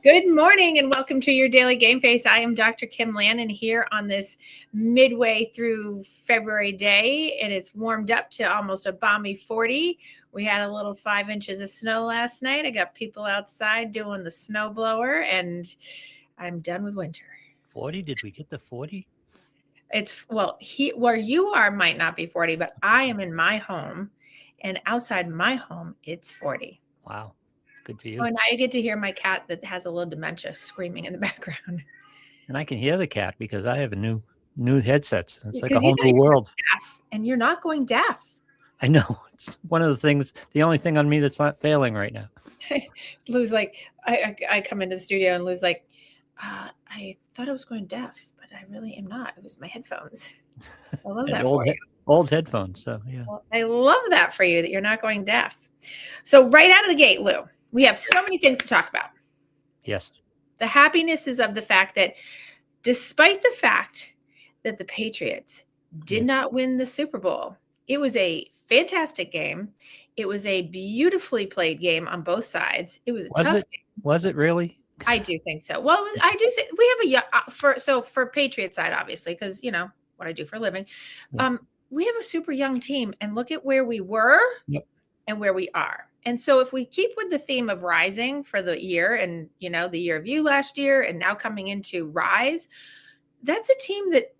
Good morning and welcome to your daily Gameface. I am Dr. Kim Lannon here on this midway through February day, and it's warmed up to almost a balmy 40. We had a little 5 inches of snow last night. I got people outside doing the snow blower, and I'm done with winter. 40? Did we get to 40? Where you are might not be 40, but I am in my home, and outside my home, it's 40. Wow. Good for you. Oh, and now you get to hear my cat that has a little dementia screaming in the background. And I can hear the cat because I have a new headset. It's like a whole new world. Deaf, and you're not going deaf. I know. It's one of the things, the only thing on me that's not failing right now. Lou's like, I come into the studio and Lou's like, I thought I was going deaf, but I really am not. It was my headphones. I love that for you. Old headphones. So yeah. Well, I love that for you, that you're not going deaf. So right out of the gate, Lou, we have so many things to talk about. Yes. The happiness is of the fact that despite the fact that the Patriots did not win the Super Bowl, it was a fantastic game. It was a beautifully played game on both sides. It was a tough game. Was it really? I do think so. Well, I do say we have for Patriot side, obviously, because you know what I do for a living. Yeah. We have a super young team, and look at where we were and where we are. And so if we keep with the theme of rising for the year and, you know, the year of you last year and now coming into rise, that's a team that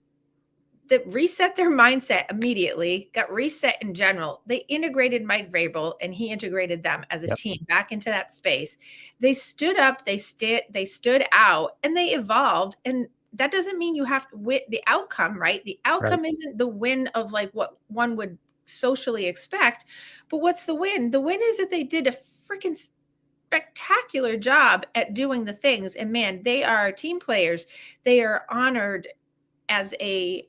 reset their mindset immedately, got reset in general. They integrated Mike Vrabel and he integrated them as a team back into that space. They stood up, they stood out, and they evolved. And that doesn't mean you have to win the outcome, right? The outcome isn't the win of like what one would socially expect, but what's the win? The win is that they did a freaking spectacular job at doing the things. And man, they are team players. They are honored as a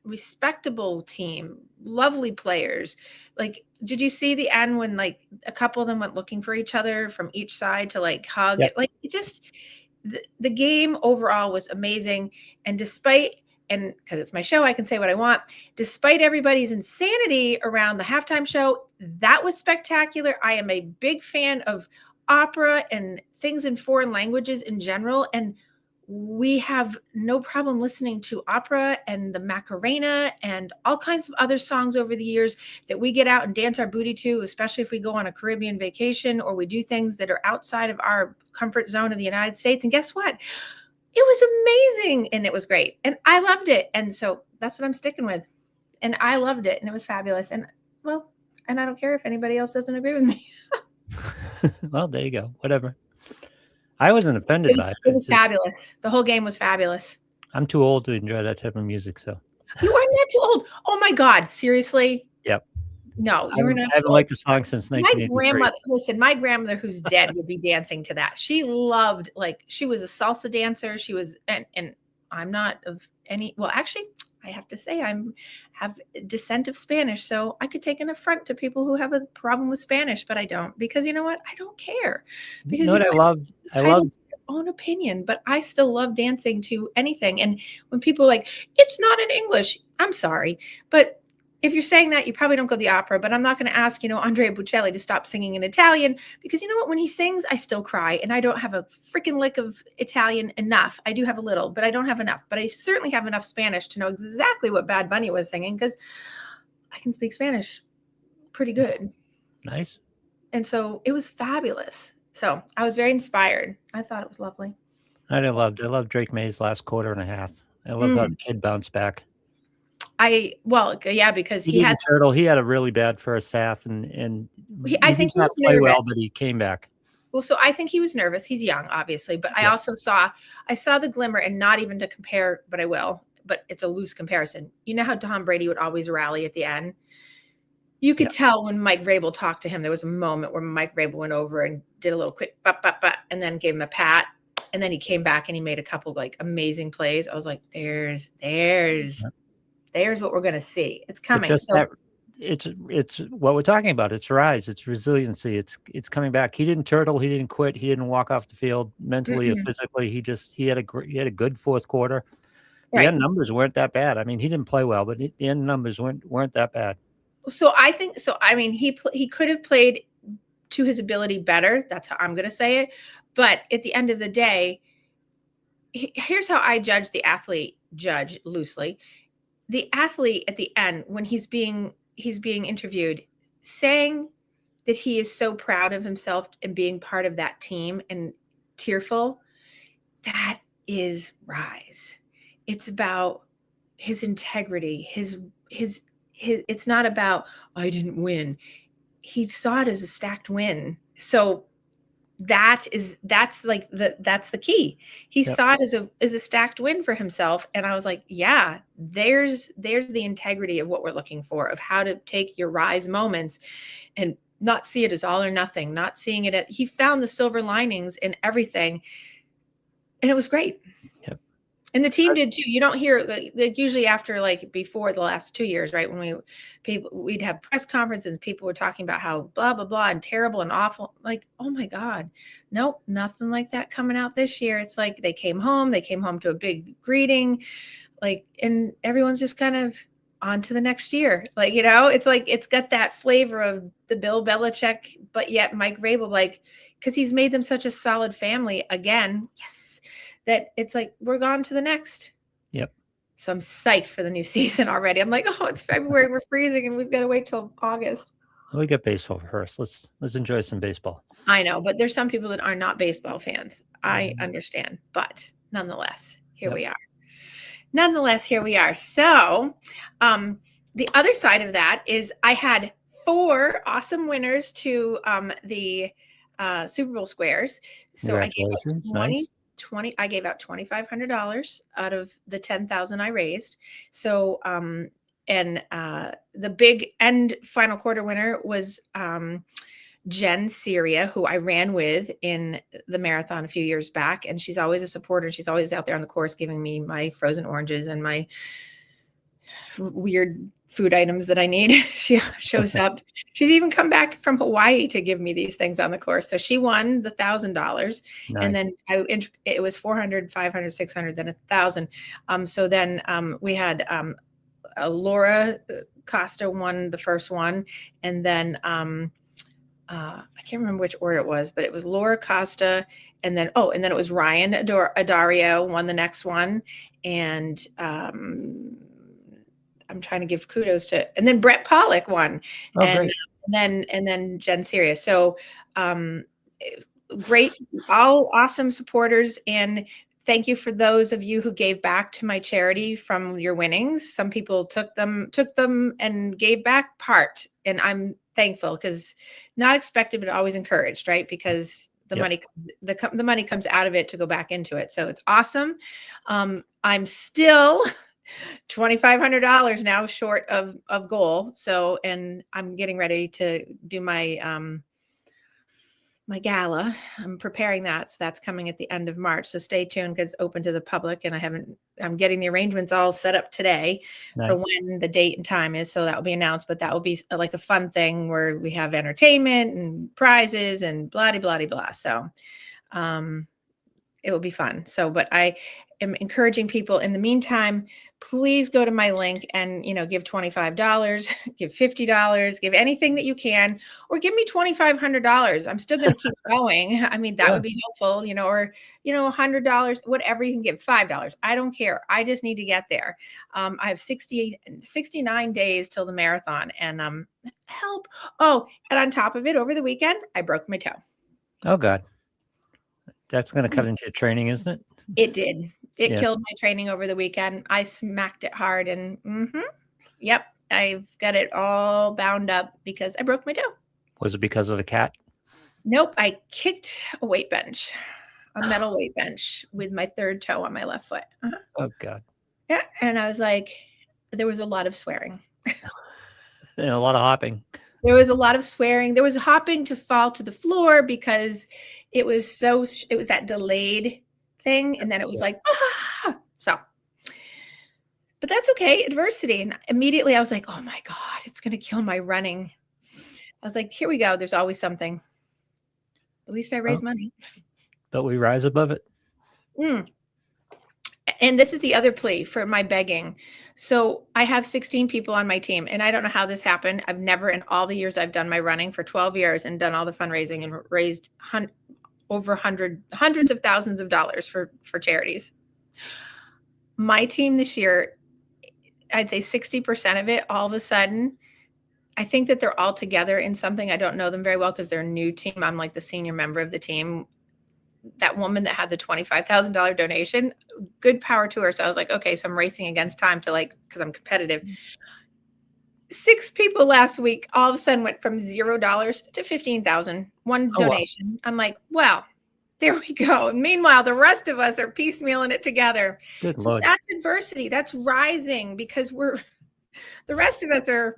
respectable team, lovely players. Like, did you see the end when like a couple of them went looking for each other from each side to like hug it? Like it just, the game overall was amazing. And and because it's my show, I can say what I want. Despite everybody's insanity around the halftime show, that was spectacular. I am a big fan of opera and things in foreign languages in general. And we have no problem listening to opera and the Macarena and all kinds of other songs over the years that we get out and dance our booty to, especially if we go on a Caribbean vacation or we do things that are outside of our comfort zone of the United States. And guess what? It was amazing and it was great. And I loved it. And so that's what I'm sticking with. And I loved it and it was fabulous. And well, and I don't care if anybody else doesn't agree with me. Well, there you go. Whatever. I wasn't offended by it. It was fabulous. The whole game was fabulous. I'm too old to enjoy that type of music. So you are not too old. Oh my God. Seriously? Yep. No, you were not. I haven't liked the song since 1983. My grandmother who's dead would be dancing to that. She loved, like, she was a salsa dancer. She was, and I'm not of any, well, actually, I have to say have descent of Spanish. So I could take an affront to people who have a problem with Spanish, but I don't, because you know what? I don't care. Because you know what I loved? I loved your own opinion, but I still love dancing to anything. And when people are like, it's not in English, I'm sorry, but if you're saying that, you probably don't go to the opera, but I'm not going to ask, Andrea Bocelli to stop singing in Italian, because you know what? When he sings, I still cry, and I don't have a freaking lick of Italian enough. I do have a little, but I don't have enough. But I certainly have enough Spanish to know exactly what Bad Bunny was singing, because I can speak Spanish pretty good. Nice. And so it was fabulous. So I was very inspired. I thought it was lovely. I loved Drake May's last quarter and a half. I love how the kid bounced back. Because he had turtle. He had a really bad first half, and I think he was nervous. Well, but he came back. Well, so I think he was nervous. He's young, obviously, but I also saw the glimmer, and not even to compare, but I will. But it's a loose comparison. You know how Tom Brady would always rally at the end? You could tell when Mike Vrabel talked to him. There was a moment where Mike Vrabel went over and did a little quick but, and then gave him a pat, and then he came back and he made a couple like amazing plays. I was like, there's what we're going to see. It's coming. It's what we're talking about. It's rise. It's resiliency. It's coming back. He didn't turtle. He didn't quit. He didn't walk off the field mentally or physically. He had a good fourth quarter. The end numbers weren't that bad. I mean, he didn't play well, but the end numbers weren't that bad. So I think so. I mean, he could have played to his ability better. That's how I'm going to say it. But at the end of the day, here's how I judge the athlete, judge loosely. The athlete at the end, when he's being interviewed, saying that he is so proud of himself and being part of that team and tearful, that is Rise. It's about his integrity, his it's not about, I didn't win. He saw it as a stacked win. So that's the key. He saw it as a stacked win for himself. And I was like, yeah, there's the integrity of what we're looking for, of how to take your Rise moments and not see it as all or nothing, not seeing it he found the silver linings in everything. And it was great. Yep. And the team did too. You don't hear, like usually after, like before the last 2 years, right? When we'd have press conferences and people were talking about how blah, blah, blah, and terrible and awful. Like, oh my God, nope, nothing like that coming out this year. It's like they came home to a big greeting, like, and everyone's just kind of on to the next year. Like, it's like, it's got that flavor of the Bill Belichick, but yet Mike Vrabel, like, because he's made them such a solid family again. Yes. That it's like, we're gone to the next. Yep. So I'm psyched for the new season already. I'm like, oh, it's February and we're freezing and we've got to wait till August. We got baseball first. Let's enjoy some baseball. I know, but there's some people that are not baseball fans. I understand, but nonetheless, here we are. So the other side of that is I had 4 awesome winners to the Super Bowl squares. So I gave out I gave out $2,500 out of the $10,000 I raised. So and the big end final quarter winner was Jen Syria, who I ran with in the marathon a few years back. And she's always a supporter. She's always out there on the course giving me my frozen oranges and my weird food items that I need. She shows up. She's even come back from Hawaii to give me these things on the course. So she won the $1,000. Nice. And then it was 400, 500, 600, then 1,000. So then we had Laura Costa won the first one. And then I can't remember which order it was, but it was Laura Costa. And then it was Ryan Adario won the next one. And I'm trying to give kudos to, and then Brett Pollock won. Great. And then Jen Syria. So great, all awesome supporters. And thank you for those of you who gave back to my charity from your winnings. Some people took them and gave back part. And I'm thankful, because not expected, but always encouraged, right? Because the money comes out of it to go back into it. So it's awesome. I'm still $2,500 now short of goal. So, and I'm getting ready to do my my gala. I'm preparing that. So that's coming at the end of March. So stay tuned, because it's open to the public, and I'm getting the arrangements all set up today for when the date and time is. So that will be announced, but that will be like a fun thing where we have entertainment and prizes and blah, blah, blah, blah. So, it will be fun. So, but I am encouraging people in the meantime, please go to my link and, give $25, give $50, give anything that you can, or give me $2,500. I'm still going to keep going. I mean, that would be helpful, or, $100, whatever you can give, $5. I don't care. I just need to get there. I have 69 days till the marathon, and help. Oh, and on top of it, over the weekend, I broke my toe. Oh God. That's going to cut into your training, isn't it? It did. It killed my training over the weekend. I smacked it hard, and yep, I've got it all bound up because I broke my toe. Was it because of a cat? Nope. I kicked a weight bench, a metal weight bench, with my third toe on my left foot. Oh God. Yeah. And I was like, there was a lot of swearing. And a lot of hopping. There was a lot of swearing. There was hopping to fall to the floor because it was that delayed thing. And then it was like, so, but that's okay. Adversity. And immediately I was like, oh my God, it's going to kill my running. I was like, here we go. There's always something. At least I raise money. But we rise above it. And this is the other plea for my begging. So I have 16 people on my team, and I don't know how this happened. I've never, in all the years I've done my running for 12 years and done all the fundraising and raised over hundreds of thousands of dollars for charities. My team this year, I'd say 60% of it, all of a sudden, I think that they're all together in something. I don't know them very well because they're a new team. I'm like the senior member of the team. That woman that had the $25,000 donation, good power to her. So I was like, okay, so I'm racing against time to because I'm competitive. 6 people last week all of a sudden went from $0 to $15,000, one donation. Wow. I'm like, well, there we go. And meanwhile, the rest of us are piecemealing it together. Good so Lord. That's adversity. That's rising because the rest of us are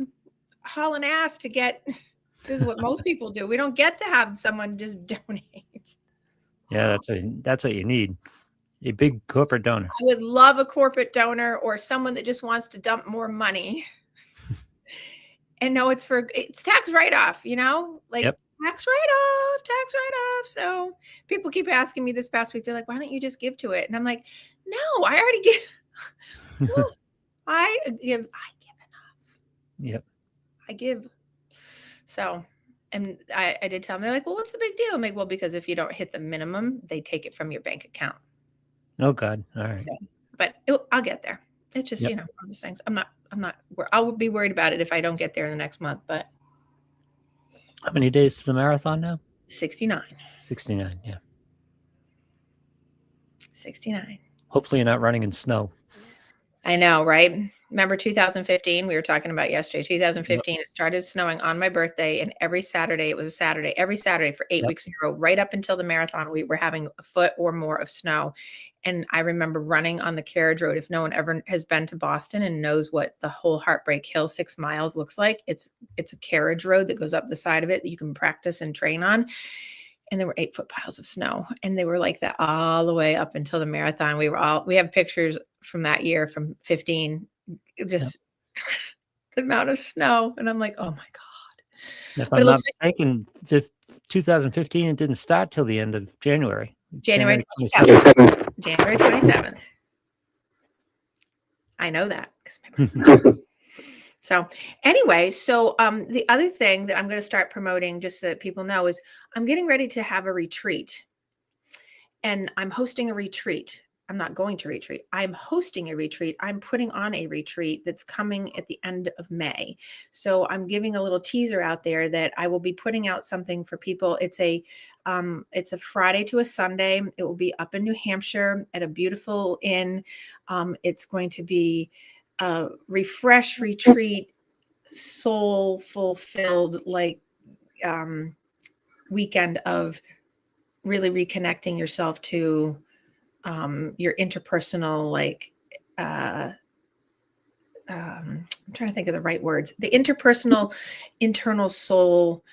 hauling ass to get. This is what most people do. We don't get to have someone just donate. Yeah, that's what you need. A big corporate donor. I would love a corporate donor or someone that just wants to dump more money. And no, it's tax write-off, like yep. tax write-off. So people keep asking me this past week, they're like, why don't you just give to it? And I'm like, no, I already give. Well, I give enough. Yep. I give. So, and I did tell them, they're like, well, what's the big deal? I'm like, well, because if you don't hit the minimum, they take it from your bank account. Oh God. All right. So, but I'll get there. It's just, yep. All these things. I'll be worried about it if I don't get there in the next month, but. How many days to the marathon now? 69. 69. Yeah. 69. Hopefully you're not running in snow. I know, right? Remember 2015? We were talking about yesterday. 2015, yep. It started snowing on my birthday, and every Saturday, it was a Saturday, every Saturday for 8 weeks in a row, right up until the marathon, we were having a foot or more of snow. And I remember running on the carriage road. If no one ever has been to Boston and knows what the whole Heartbreak Hill 6 miles looks like, it's a carriage road that goes up the side of it that you can practice and train on. And there were 8-foot piles of snow, and they were like that all the way up until the marathon. We have pictures from that year, from 15, just the amount of snow. And I'm like, oh my God. If I'm not mistaken, 2015, it didn't start till the end of January. January 27th. January 27th. I know that. So anyway, the other thing that I'm going to start promoting, just so that people know, is I'm getting ready to have a retreat. And I'm hosting a retreat. I'm not going to retreat. I'm hosting a retreat. I'm putting on a retreat that's coming at the end of May. So I'm giving a little teaser out there that I will be putting out something for people. It's a Friday to a Sunday. It will be up in New Hampshire at a beautiful inn. It's going to be a refresh retreat, soul fulfilled, weekend of really reconnecting yourself to your interpersonal, I'm trying to think of the right words, the interpersonal, internal soul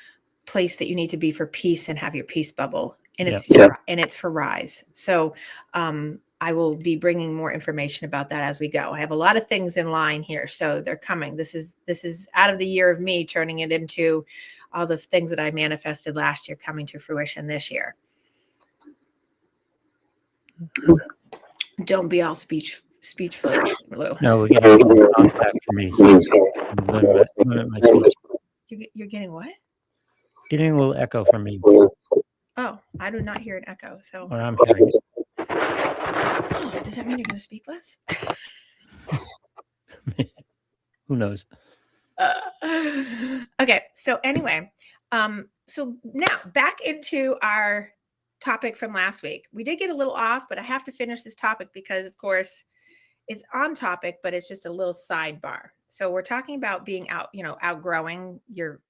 place that you need to be for peace and have your peace bubble. And it's for Rise. So I will be bringing more information about that as we go. I have a lot of things in line here, so they're coming. This is out of the year of me turning it into all the things that I manifested last year coming to fruition this year. Don't be all speechful, Lou. No, we're getting contact from me. So you're getting what? Getting a little echo from me. Oh, I do not hear an echo. So I'm hearing it. Oh, does that mean you're going to speak less? Who knows? Okay. So anyway, so now back into our topic from last week. We did get a little off, but I have to finish this topic because, of course, it's on topic, but it's just a little sidebar. So we're talking about being outgrowing your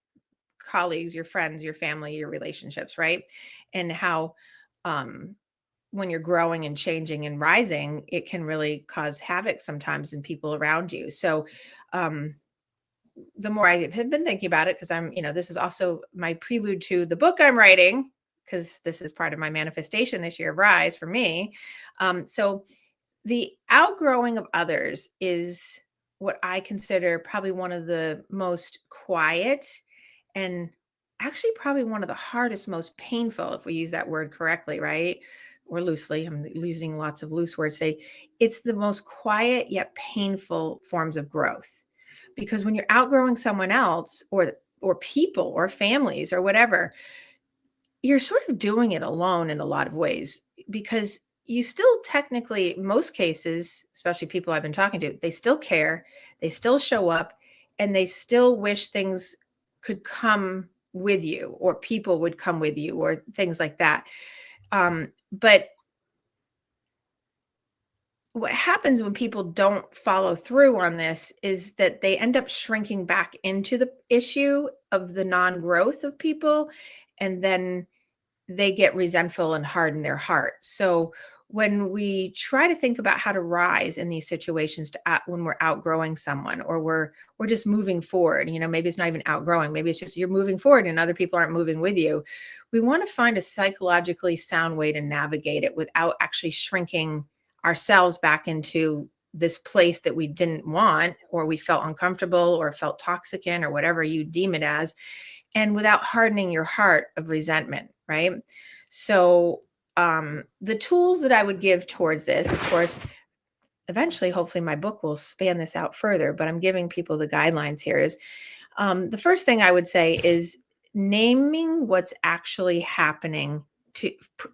colleagues, your friends, your family, your relationships, right? And how when you're growing and changing and rising, it can really cause havoc sometimes in people around you. So the more I have been thinking about it, because this is also my prelude to the book I'm writing, because this is part of my manifestation this year, Rise, for me. So the outgrowing of others is what I consider probably one of the most quiet and actually probably one of the hardest, most painful, if we use that word correctly, right? Or loosely. I'm using lots of loose words today. It's the most quiet yet painful forms of growth. Because when you're outgrowing someone else or people or families or whatever, you're sort of doing it alone in a lot of ways because you still technically, most cases, especially people I've been talking to, they still care, they still show up, and they still wish things could come with you or people would come with you or things like that. But what happens when people don't follow through on this is that they end up shrinking back into the issue of the non-growth of people, and then they get resentful and harden their heart. So when we try to think about how to rise in these situations when we're outgrowing someone or we're just moving forward, maybe it's not even outgrowing, maybe it's just you're moving forward and other people aren't moving with you. We want to find a psychologically sound way to navigate it without actually shrinking ourselves back into this place that we didn't want or we felt uncomfortable or felt toxic in or whatever you deem it as, and without hardening your heart of resentment, right? So the tools that I would give towards this, of course, eventually, hopefully my book will span this out further, but I'm giving people the guidelines here is the first thing I would say is naming what's actually happening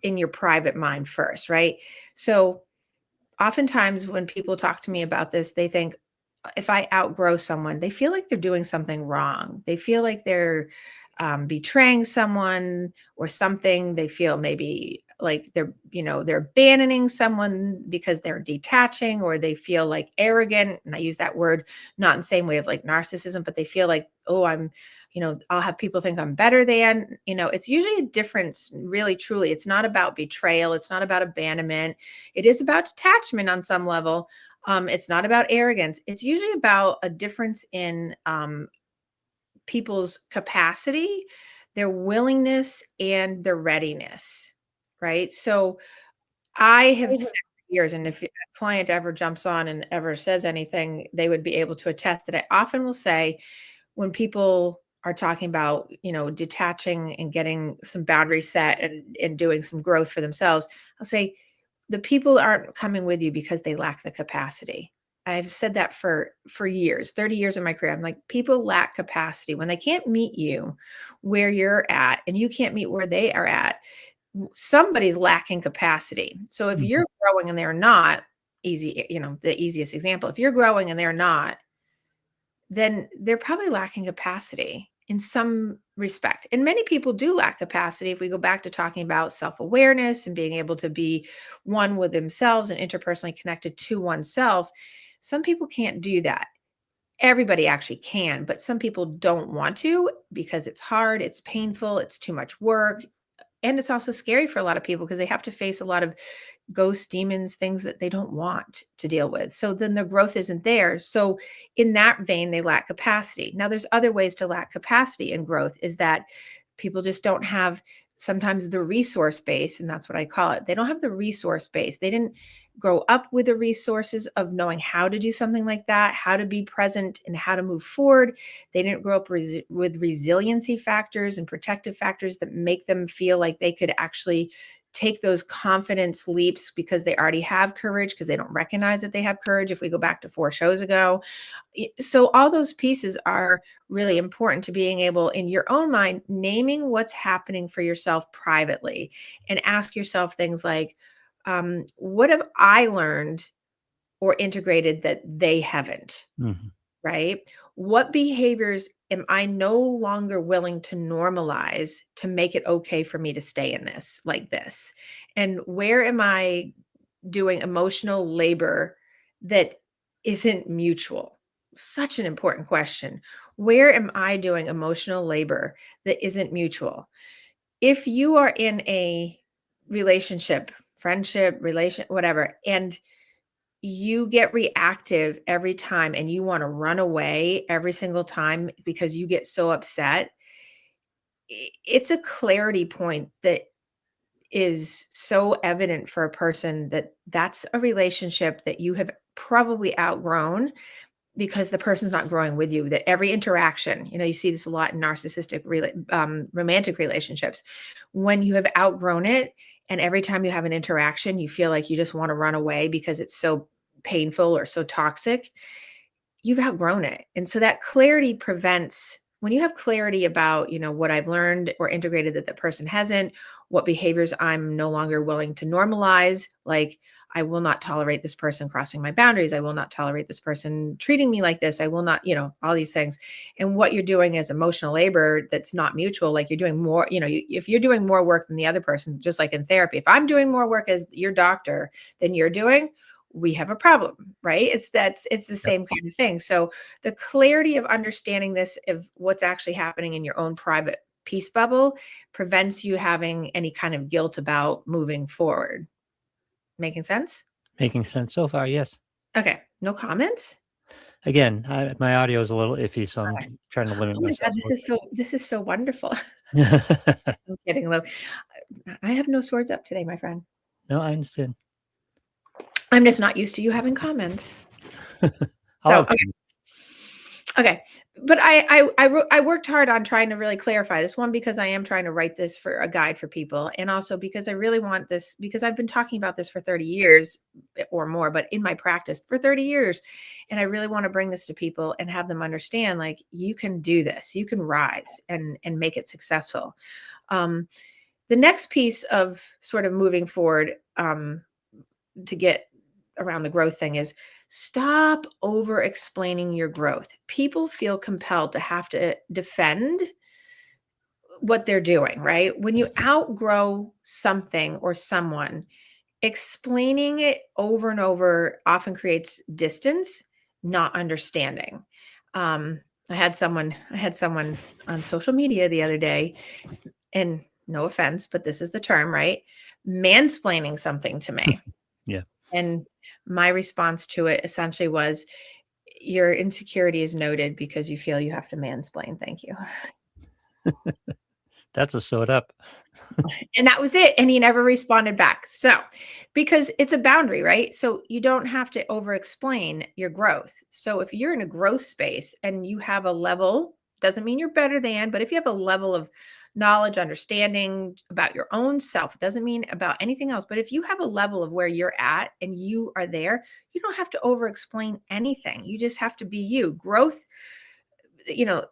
in your private mind first, right? So oftentimes when people talk to me about this, they think if I outgrow someone, they feel like they're doing something wrong. They feel like they're betraying someone or something. They feel maybe like they're abandoning someone because they're detaching, or they feel like arrogant. And I use that word not in the same way of like narcissism, but they feel like, oh, I'll have people think I'm better than, it's usually a difference, really, truly. It's not about betrayal. It's not about abandonment. It is about detachment on some level. It's not about arrogance. It's usually about a difference in people's capacity, their willingness, and their readiness, right? So I have said for years, and if a client ever jumps on and ever says anything, they would be able to attest that I often will say when people are talking about, detaching and getting some boundaries set and doing some growth for themselves, I'll say, the people aren't coming with you because they lack the capacity. I've said that for years, 30 years of my career. I'm like, people lack capacity. When they can't meet you where you're at and you can't meet where they are at, somebody's lacking capacity. So if Mhm. you're growing and they're not, the easiest example, if you're growing and they're not, then they're probably lacking capacity in some respect. And many people do lack capacity. If we go back to talking about self awareness and being able to be one with themselves and interpersonally connected to oneself, some people can't do that. Everybody actually can, but some people don't want to because it's hard, it's painful, it's too much work. And it's also scary for a lot of people because they have to face a lot of ghosts, demons, things that they don't want to deal with. So then the growth isn't there. So in that vein, they lack capacity. Now, there's other ways to lack capacity in growth is that people just don't have sometimes the resource base, and that's what I call it. They don't have the resource base. They didn't grow up with the resources of knowing how to do something like that, how to be present and how to move forward. They didn't grow up with resiliency factors and protective factors that make them feel like they could actually take those confidence leaps because they already have courage, because they don't recognize that they have courage. If we go back to 4 shows ago, so all those pieces are really important to being able, in your own mind, naming what's happening for yourself privately, and ask yourself things like, what have I learned or integrated that they haven't? Mhm. Right? What behaviors am I no longer willing to normalize to make it okay for me to stay in this like this? And where am I doing emotional labor that isn't mutual? Such an important question. Where am I doing emotional labor that isn't mutual? If you are in a relationship, friendship, relation, whatever, and you get reactive every time and you want to run away every single time because you get so upset, it's a clarity point that is so evident for a person that that's a relationship that you have probably outgrown because the person's not growing with you. That every interaction, you see this a lot in narcissistic romantic relationships, when you have outgrown it and every time you have an interaction you feel like you just want to run away because it's so painful or so toxic, you've outgrown it. And so that clarity prevents when you have clarity about, what I've learned or integrated that the person hasn't, what behaviors I'm no longer willing to normalize, like I will not tolerate this person crossing my boundaries. I will not tolerate this person treating me like this. I will not, all these things. And what you're doing is emotional labor that's not mutual. Like you're doing more, if you're doing more work than the other person, just like in therapy, if I'm doing more work as your doctor than you're doing, we have a problem, right? It's the same kind of thing. So the clarity of understanding this, of what's actually happening in your own private peace bubble, prevents you having any kind of guilt about moving forward. Making sense? Making sense so far, yes. Okay. No comments? Again, my audio is a little iffy, so I'm Okay. trying to limit Oh my God, myself a this is so wonderful. little bit. I'm kidding, Lou. I have no swords up today, my friend. No, I understand. I'm just not used to you having comments. I'll So, have fun. okay. But I worked hard on trying to really clarify this one, because I am trying to write this for a guide for people. And also because I really want this, because I've been talking about this for 30 years or more, but in my practice for 30 years. And I really want to bring this to people and have them understand, like, you can do this, you can rise and make it successful. The next piece of sort of moving forward, to get around the growth thing, is stop over explaining your growth. People feel compelled to have to defend what they're doing, right? When you outgrow something or someone, explaining it over and over often creates distance, not understanding. Um, I had someone on social media the other day, and no offense, but this is the term, right? Mansplaining something to me. Yeah. And my response to it essentially was, your insecurity is noted because you feel you have to mansplain. Thank you. That's a sewed up. And that was it. And he never responded back. So, because it's a boundary, right? So you don't have to over explain your growth. So if you're in a growth space and you have a level, doesn't mean you're better than, but if you have a level of knowledge, understanding about your own self, it doesn't mean about anything else. But if you have a level of where you're at and you are there, you don't have to over explain anything. You just have to be you. Growth, you know,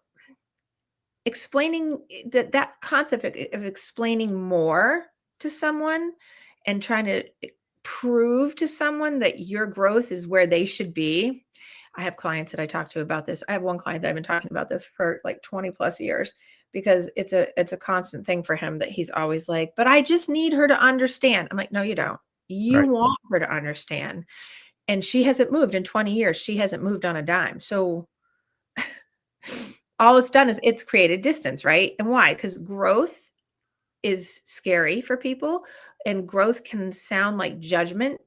explaining that concept of explaining more to someone and trying to prove to someone that your growth is where they should be. I have clients that I talk to about this. I have one client that I've been talking about this for like 20 plus years, because it's a constant thing for him, that he's always like, but I just need her to understand. I'm like, no, you don't. You Right. want her to understand. And she hasn't moved in 20 years. She hasn't moved on a dime. So all it's done is it's created distance, right? And why? Because growth is scary for people, and growth can sound like judgment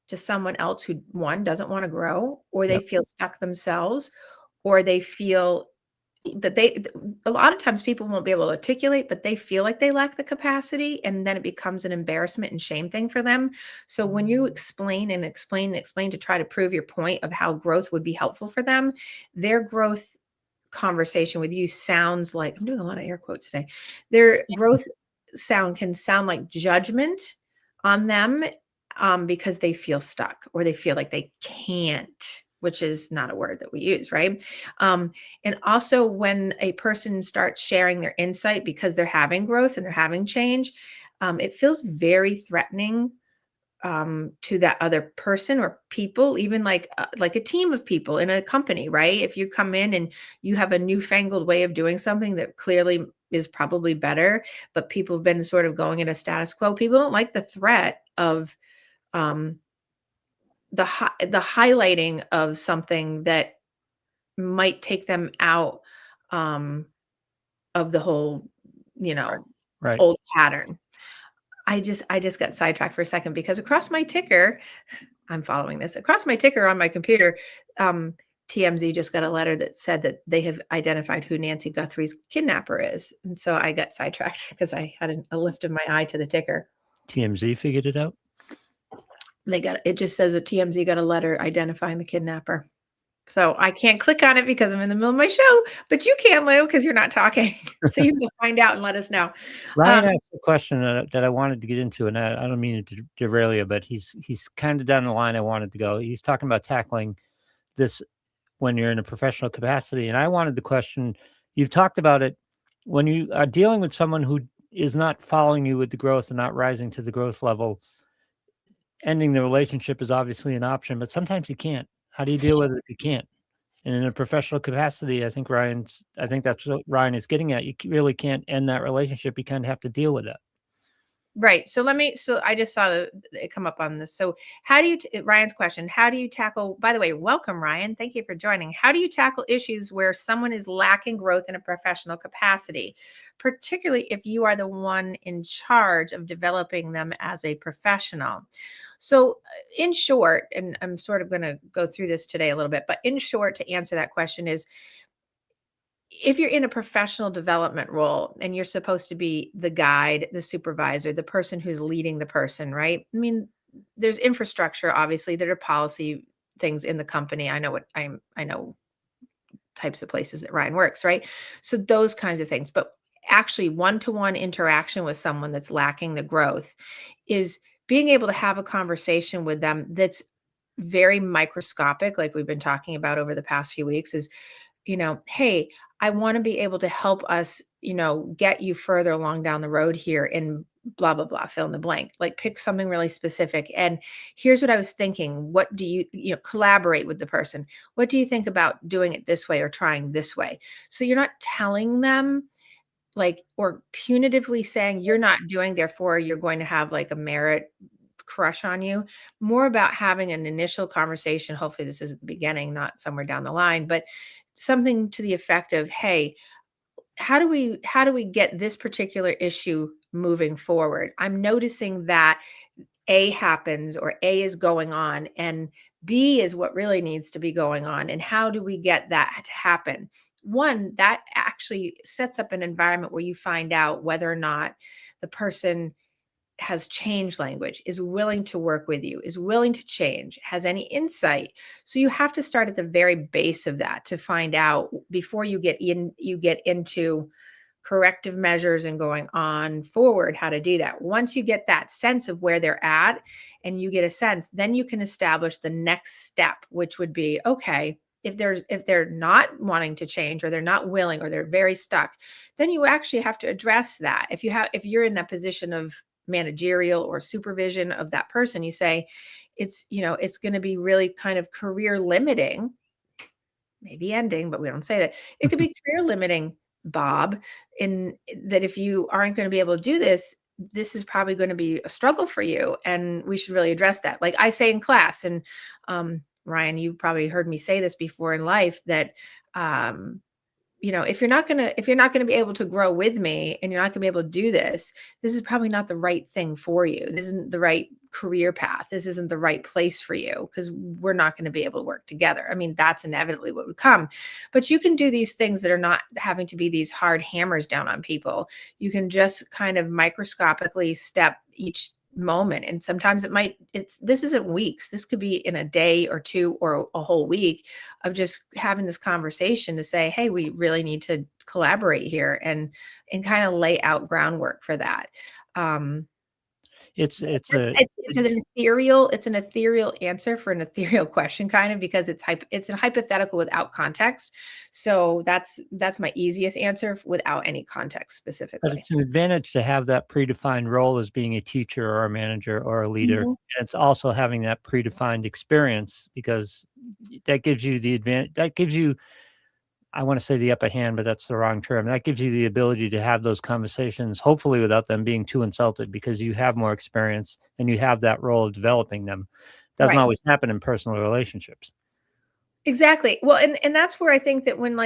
to someone else who, one, doesn't want to grow, or they Yep. feel stuck themselves, or they feel that a lot of times people won't be able to articulate, but they feel like they lack the capacity, and then it becomes an embarrassment and shame thing for them. So when you explain and explain and explain to try to prove your point of how growth would be helpful for them, their growth conversation with you sounds like, I'm doing a lot of air quotes today, their growth can sound like judgment on them, because they feel stuck or they feel like they can't, which is not a word that we use, right? And also when a person starts sharing their insight because they're having growth and they're having change, it feels very threatening, to that other person or people, even like a team of people in a company, right? If you come in and you have a newfangled way of doing something that clearly is probably better, but people have been sort of going in a status quo, people don't like the threat of, um, the highlighting of something that might take them out, um, of the whole, you Right. know, Right. old pattern. I just got sidetracked for a second, because across my ticker, I'm following this. Across my ticker on my computer, um, TMZ just got a letter that said that they have identified who Nancy Guthrie's kidnapper is. And so I got sidetracked because I had a lift of my eye to the ticker. TMZ figured it out. It just says that TMZ got a letter identifying the kidnapper. So I can't click on it because I'm in the middle of my show, but you can, Lou, because you're not talking. So you can find out and let us know. Ryan asked a question that I wanted to get into, and I don't mean to derail you, but he's kind of down the line I wanted to go. He's talking about tackling this when you're in a professional capacity, and I wanted the question, you've talked about it when you are dealing with someone who is not following you with the growth and not rising to the growth level. Ending the relationship is obviously an option, but sometimes you can't. How do you deal with it if you can't? And in a professional capacity, I think that's what Ryan is getting at. You really can't end that relationship. You kind of have to deal with that. Right. So I just saw it come up on this. So how do you, Ryan's question, how do you tackle, by the way, welcome, Ryan. Thank you for joining. How do you tackle issues where someone is lacking growth in a professional capacity, particularly if you are the one in charge of developing them as a professional? So in short, and I'm sort of going to go through this today a little bit, but in short, to answer that question is, if you're in a professional development role and you're supposed to be the guide, the supervisor, the person who's leading the person, right? I mean, there's infrastructure, obviously, there are policy things in the company. I know types of places that Ryan works, right? So those kinds of things. But actually, one-to-one interaction with someone that's lacking the growth is being able to have a conversation with them that's very microscopic, like we've been talking about over the past few weeks, is, hey, I want to be able to help us, get you further along down the road here in blah, blah, blah, fill in the blank, like pick something really specific. And here's what I was thinking. What do collaborate with the person? What do you think about doing it this way or trying this way? So you're not telling them like, or punitively saying you're not doing, therefore you're going to have like a merit crush on you. More about having an initial conversation. Hopefully this is at the beginning, not somewhere down the line, but something to the effect of, hey, how do we get this particular issue moving forward? I'm noticing that A happens or A is going on and B is what really needs to be going on. And how do we get that to happen? One, that actually sets up an environment where you find out whether or not the person has changed language, is willing to work with you, is willing to change, has any insight. So you have to start at the very base of that to find out before you get into corrective measures and going on forward how to do that. Once you get that sense of where they're at and you get a sense, then you can establish the next step, which would be, okay, if they're not wanting to change or they're not willing or they're very stuck, then you actually have to address that. If you're in that position of managerial or supervision of that person, you say it's going to be really kind of career limiting, maybe ending, but we don't say that. It could be career limiting, Bob, in that if you aren't going to be able to do this, this is probably going to be a struggle for you, and we should really address that. Like I say in class, and Ryan, you've probably heard me say this before in life, that if you're not going to be able to grow with me and you're not going to be able to do this, this is probably not the right thing for you. This isn't the right career path. This isn't the right place for you because we're not going to be able to work together. I mean, that's inevitably what would come. But you can do these things that are not having to be these hard hammers down on people. You can just kind of microscopically step each moment, and sometimes this isn't weeks, this could be in a day or two or a whole week of just having this conversation to say, hey, we really need to collaborate here, and kind of lay out groundwork for that. It's an ethereal answer for an ethereal question, kind of, because it's a hypothetical without context. So that's my easiest answer without any context specifically. But it's an advantage to have that predefined role as being a teacher or a manager or a leader. Mhm. And it's also having that predefined experience because that gives you I want to say the upper hand, but that's the wrong term. That gives you the ability to have those conversations, hopefully without them being too insulted, because you have more experience and you have that role of developing them. Doesn't Right. always happen in personal relationships. Exactly. Well, and that's where I think that when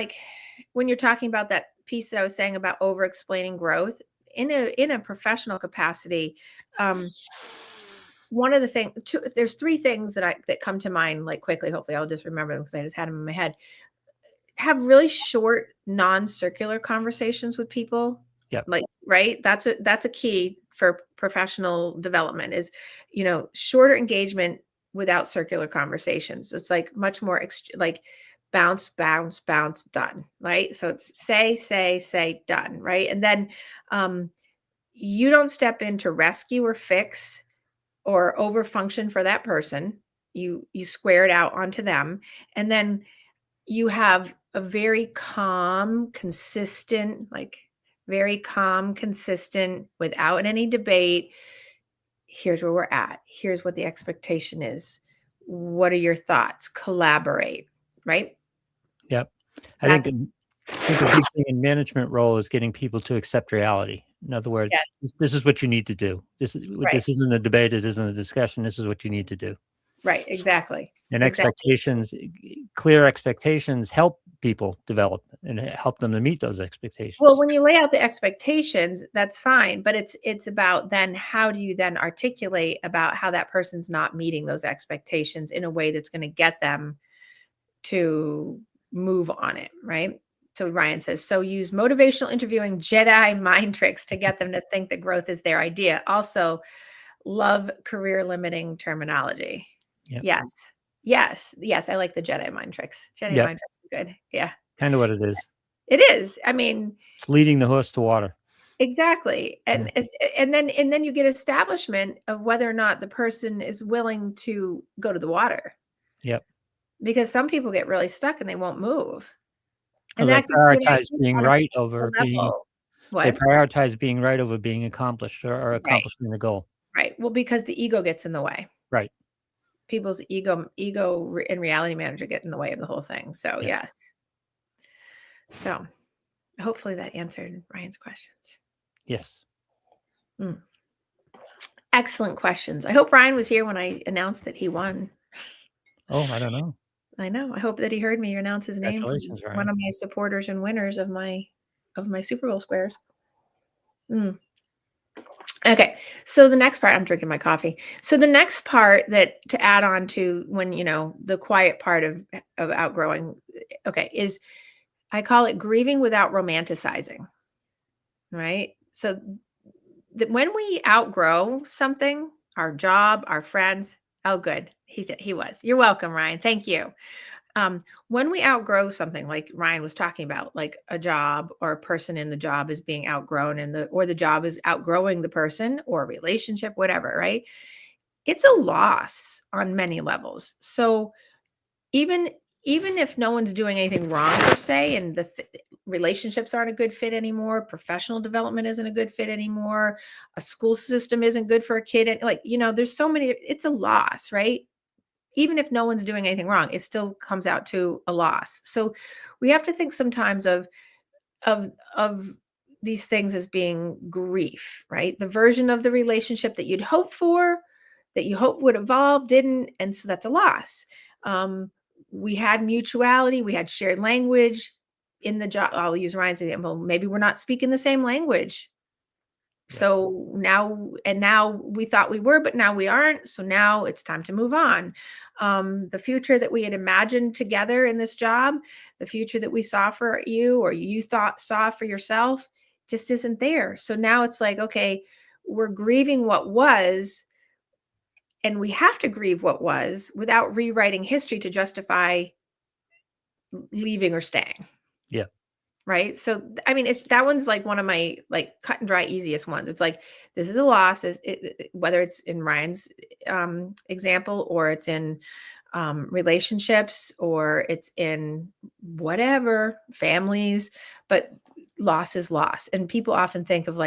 you're talking about that piece that I was saying about over explaining growth in a professional capacity, one of the things, there's three things that come to mind like quickly. Hopefully I'll just remember them because I just had them in my head. Have really short, non-circular conversations with people. Yep. Like, right? That's a key for professional development is, shorter engagement without circular conversations. It's like much more like bounce, bounce, bounce, done, right? So it's say, done, right? And then you don't step in to rescue or fix or over function for that person. You square it out onto them. And then you have a very calm, consistent, very calm, consistent, without any debate. Here's where we're at. Here's what the expectation is. What are your thoughts? Collaborate, right? Yep. I think That's a big thing in management role is getting people to accept reality. In other yes, words, this is what you need to do. right, This isn't a debate. It isn't a discussion. This is what you need to do. right, exactly, And exactly. clear expectations help people develop and help them to meet those Well, expectations. when you lay out the expectations, that's fine, but it's about then how do you then articulate about how that person's not meeting those expectations in a way that's going to get them to move on it, right? So Ryan says, so use motivational interviewing Jedi mind tricks to get them to think that growth is their idea. Also, love career limiting terminology. Yep. Yes. Yes. Yes. I like the Jedi mind tricks. Jedi Yep. mind tricks are good. Yeah. Kind of what it is. It is. I mean, It's leading the horse to water. exactly. Yeah. And then you get establishment of whether or not the person is willing to go to the water. Yep. Because some people get really stuck and they won't move. Well, And that gives you an idea on a level. they What? prioritize being right over being accomplished or Right, accomplishing the goal. right. Well, because the ego gets in the way. Right. People's and reality manager get in the way of the whole thing. So Yep. yes. So hopefully that answered Ryan's questions. Yes. Excellent questions. I hope Ryan was here when I announced that he won. Oh, I don't know. I know. I hope that he heard me announce his name from Congratulations, one Ryan. of my supporters and winners of my Super Bowl squares. Okay. So the next part, I'm drinking my coffee. So the next part that to add on to when, the quiet part of outgrowing, okay, is I call it grieving without romanticizing, right? So that when we outgrow something, our job, our friends, oh, good. He was. You're welcome, Ryan. Thank you. When we outgrow something like Ryan was talking about, like a job or a person in the job is being outgrown or the job is outgrowing the person or a relationship, whatever, right? It's a loss on many levels. So even even if no one's doing anything wrong per se, and the relationships aren't a good fit anymore, professional development isn't a good fit anymore, a school system isn't good for a kid, and there's so many. It's a loss, right? Even if no one's doing anything wrong, it still comes out to a loss. So we have to think sometimes of these things as being grief, right? The version of the relationship that you'd hope for, that you hope would evolve, didn't, and so that's a loss. Um, we had mutuality, we had shared language in the job. I'll use Ryan's example. Maybe we're not speaking the same language. So now we thought we were, but now we aren't. So now it's time to move on. The future that we had imagined together in this job, the future that we saw for you or you saw for yourself just isn't there. So now it's like, okay, we're grieving what was, and we have to grieve what was without rewriting history to justify leaving or staying. Yeah. Right. So, I mean, that one's like one of my cut and dry easiest ones. It's like, this is a loss, whether it's in Ryan's example or it's in relationships or it's in whatever families, but loss is loss. And people often think of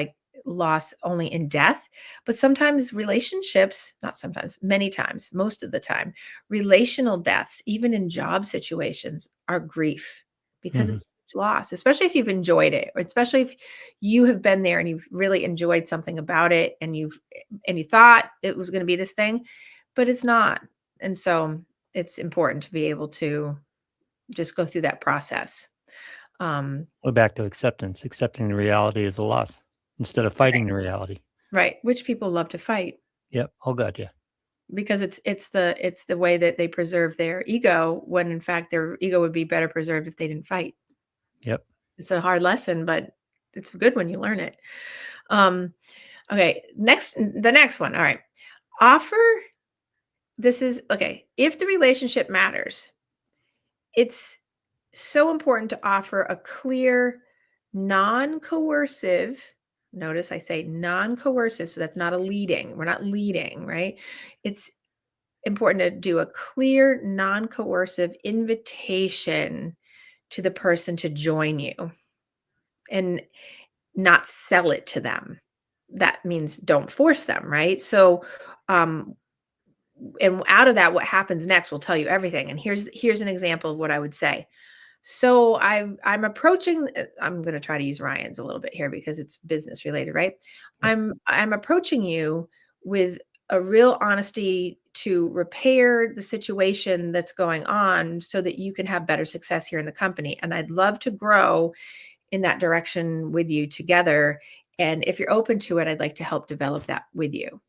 loss only in death, but sometimes relationships, not sometimes, many times, most of the time, relational deaths, even in job situations, are grief because Mhm. it's loss, especially if you've enjoyed it, or especially if you have been there and you've really enjoyed something about it and you thought it was going to be this thing, but it's not. And so it's important to be able to just go through that process. We're back to acceptance, accepting the reality of the loss instead of fighting the reality. Right, which people love to fight Yep. Oh God, yeah. because it's the way that they preserve their ego, when in fact their ego would be better preserved if they didn't fight. Yep. It's a hard lesson, but it's good when you learn it. Okay, the next one. All right. Offer This is okay. If the relationship matters, it's so important to offer a clear, non-coercive, notice I say non-coercive, so that's not a leading. We're not leading, right? It's important to do a clear, non-coercive invitation to the person to join you and not sell it to them. That means don't force them, right? So, and out of that, what happens next will tell you everything. And here's an example of what I would say. So I'm approaching. I'm going to try to use Ryan's a little bit here because it's business related, right? Yep. I'm approaching you with a real honesty to repair the situation that's going on so that you can have better success here in the company. And I'd love to grow in that direction with you together. And if you're open to it, I'd like to help develop that with you.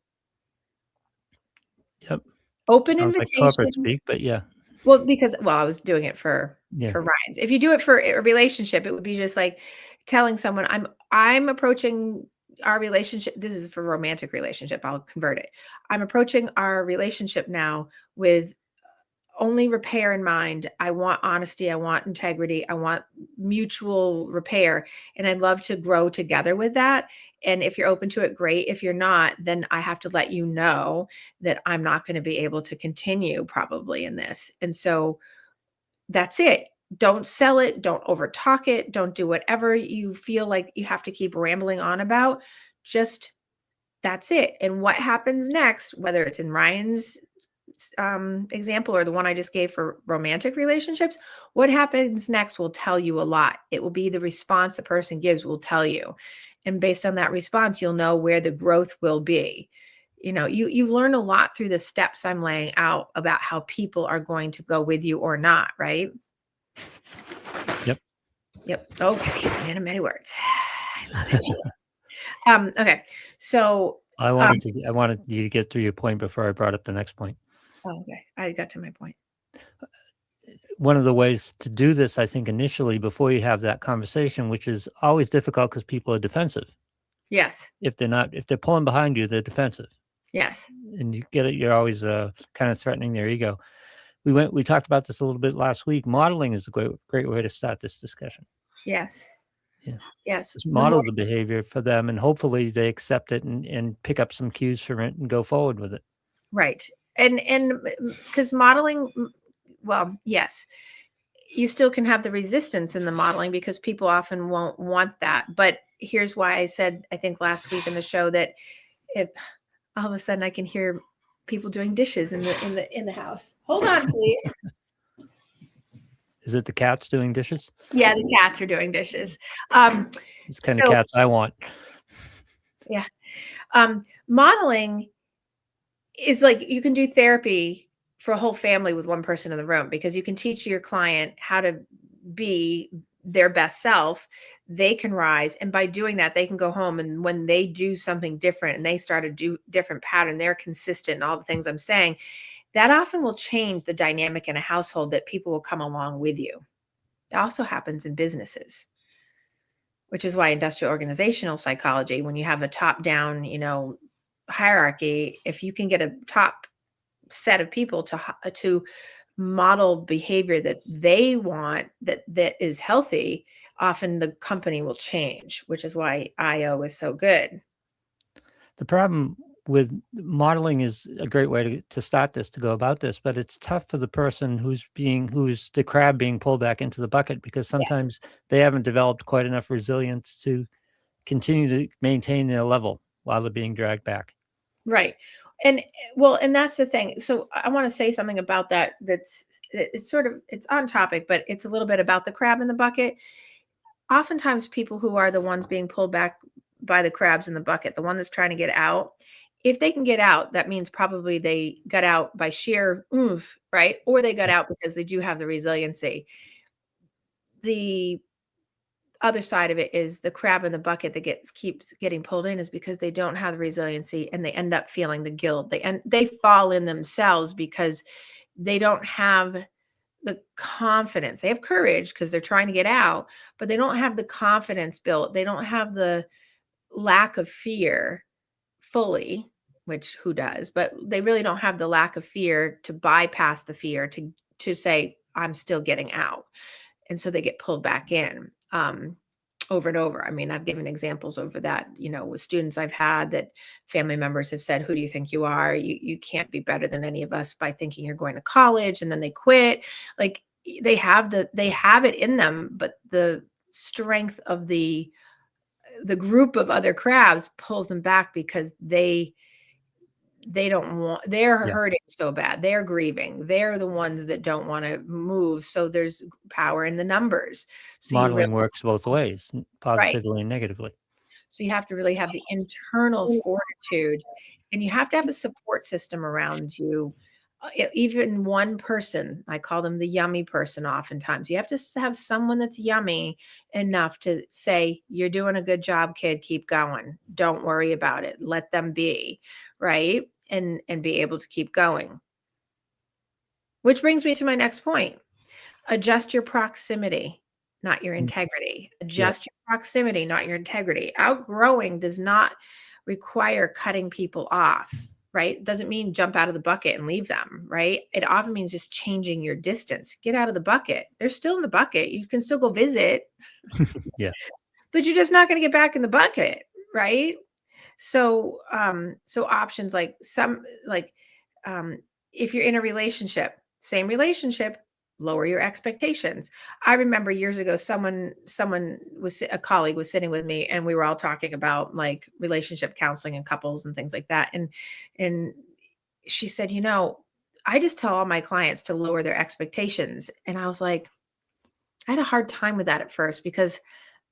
Yep. Open Sounds like corporate invitation. speak, but yeah. Well, because I was doing it for Yeah. Ryan's. If you do it for a relationship, it would be just like telling someone, I'm approaching our relationship. This is for romantic relationship. I'll convert it. I'm approaching our relationship now with only repair in mind. I want honesty. I want integrity. I want mutual repair. And I'd love to grow together with that. And if you're open to it, great. If you're not, then I have to let you know that I'm not going to be able to continue probably in this. And so that's it. Don't sell it. Don't overtalk it. Don't do whatever you feel like you have to keep rambling on about. Just that's it. And what happens next, whether it's in Ryan's example or the one I just gave for romantic relationships, what happens next will tell you a lot. It will be the response the person gives will tell you. And based on that response, you'll know where the growth will be. You learn a lot through the steps I'm laying out about how people are going to go with you or not, right? Yep. Yep. Okay. Man of many words. I love it. Okay. So I wanted you to get through your point before I brought up the next point. okay. I got to my point. One of the ways to do this, I think, initially before you have that conversation, which is always difficult because people are defensive. Yes. If they're pulling behind you, they're defensive. Yes. And you get it. You're always kind of threatening their ego. We talked about this a little bit last week. Modeling is a great way to start this discussion. Yes. Yeah. Yes. Just model the behavior for them, and hopefully they accept it and pick up some cues from it and go forward with it. Right. And because modeling, well, yes, you still can have the resistance in the modeling because people often won't want that. But here's why I said, I think last week in the show, that if all of a sudden I can hear people doing dishes in the house. Hold on, please. Is it the cats doing dishes? Yeah, the cats are doing dishes. It's kind of cats I want. Yeah. Modeling is like you can do therapy for a whole family with one person in the room because you can teach your client how to be their best self. They can rise, and by doing that they can go home, and when they do something different and they start to do different pattern, they're consistent and all the things I'm saying, that often will change the dynamic in a household, that people will come along with you. It also happens in businesses, which is why industrial organizational psychology, when you have a top down hierarchy, if you can get a top set of people to model behavior that they want, that is healthy, often the company will change, which is why IO is so good. The problem with modeling is a great way to start this, to go about this, but it's tough for the person who's the crab being pulled back into the bucket, because sometimes they haven't developed quite enough resilience to continue to maintain their level while they're being dragged back. Right. And and that's the thing. So I want to say something about that. It's on topic, but it's a little bit about the crab in the bucket. Oftentimes people who are the ones being pulled back by the crabs in the bucket, the one that's trying to get out, if they can get out, that means probably they got out by sheer oomph, right? Or they got out because they do have the resiliency. The other side of it is the crab in the bucket that keeps getting pulled in is because they don't have the resiliency, and they end up feeling the guilt. They fall in themselves because they don't have the confidence. They have courage because they're trying to get out, but they don't have the confidence built. They don't have the lack of fear fully, which who does, but they really don't have the lack of fear to bypass the fear to say, I'm still getting out. And so they get pulled back in over and over. I mean, I've given examples over that, with students I've had, that family members have said, who do you think you are? You can't be better than any of us by thinking you're going to college, and then they quit. Like, they have it in them, but the strength of the group of other crabs pulls them back because they don't want, they're Yeah. hurting so bad. They're grieving. They're the ones that don't want to move. So there's power in the numbers. So you really, Modeling works both ways, right. positively and negatively. So you have to really have the internal fortitude, and you have to have a support system around you. Even one person, I call them the yummy person oftentimes. You have to have someone that's yummy enough to say, "You're doing a good job, kid. Keep going. Don't worry about it. Let them be," right? And be able to keep going. Which brings me to my next point. Adjust your proximity, not your Mm, integrity. yep. Adjust your proximity, not your integrity. Outgrowing does not require cutting people off, right? Doesn't mean jump out of the bucket and leave them, right? It often means just changing your distance. Get out of the bucket. They're still in the bucket. You can still go visit, Yeah. but you're just not going to get back in the bucket, right? So options like um, if you're in a relationship, same relationship, lower your expectations. I remember years ago, someone was a colleague was sitting with me, and we were all talking about like relationship counseling and couples and things like that. And she said, I just tell all my clients to lower their expectations. And I was like, I had a hard time with that at first because,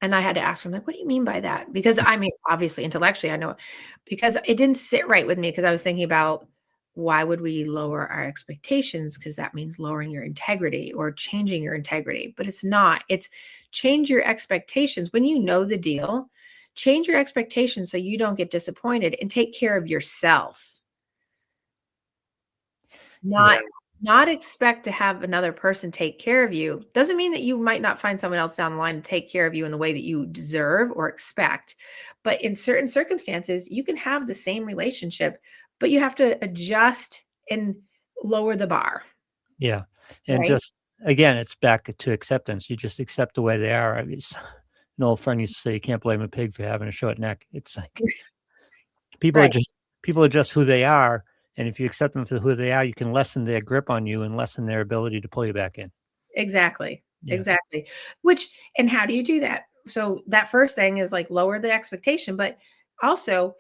and I had to ask her, I'm like, what do you mean by that? Because I mean, obviously, intellectually, I know it, because it didn't sit right with me because I was thinking about why would we lower our expectations? Because that means lowering your integrity or changing your integrity. But it's not. It's change your expectations. When you know the deal, change your expectations so you don't get disappointed and take care of yourself. Yeah. Not expect to have another person take care of you. Doesn't mean that you might not find someone else down the line to take care of you in the way that you deserve or expect. But in certain circumstances, you can have the same relationship, but you have to adjust and lower the bar, Yeah. And right? just again, it's back to acceptance. You just accept the way they are. I mean, an old friend used to say, "You can't blame a pig for having a short neck." It's like people are Right. just people are just who they are, and if you accept them for who they are, you can lessen their grip on you and lessen their ability to pull you back in. Exactly. Yeah. Exactly. Which, and how do you do that? So that first thing is like lower the expectation, but also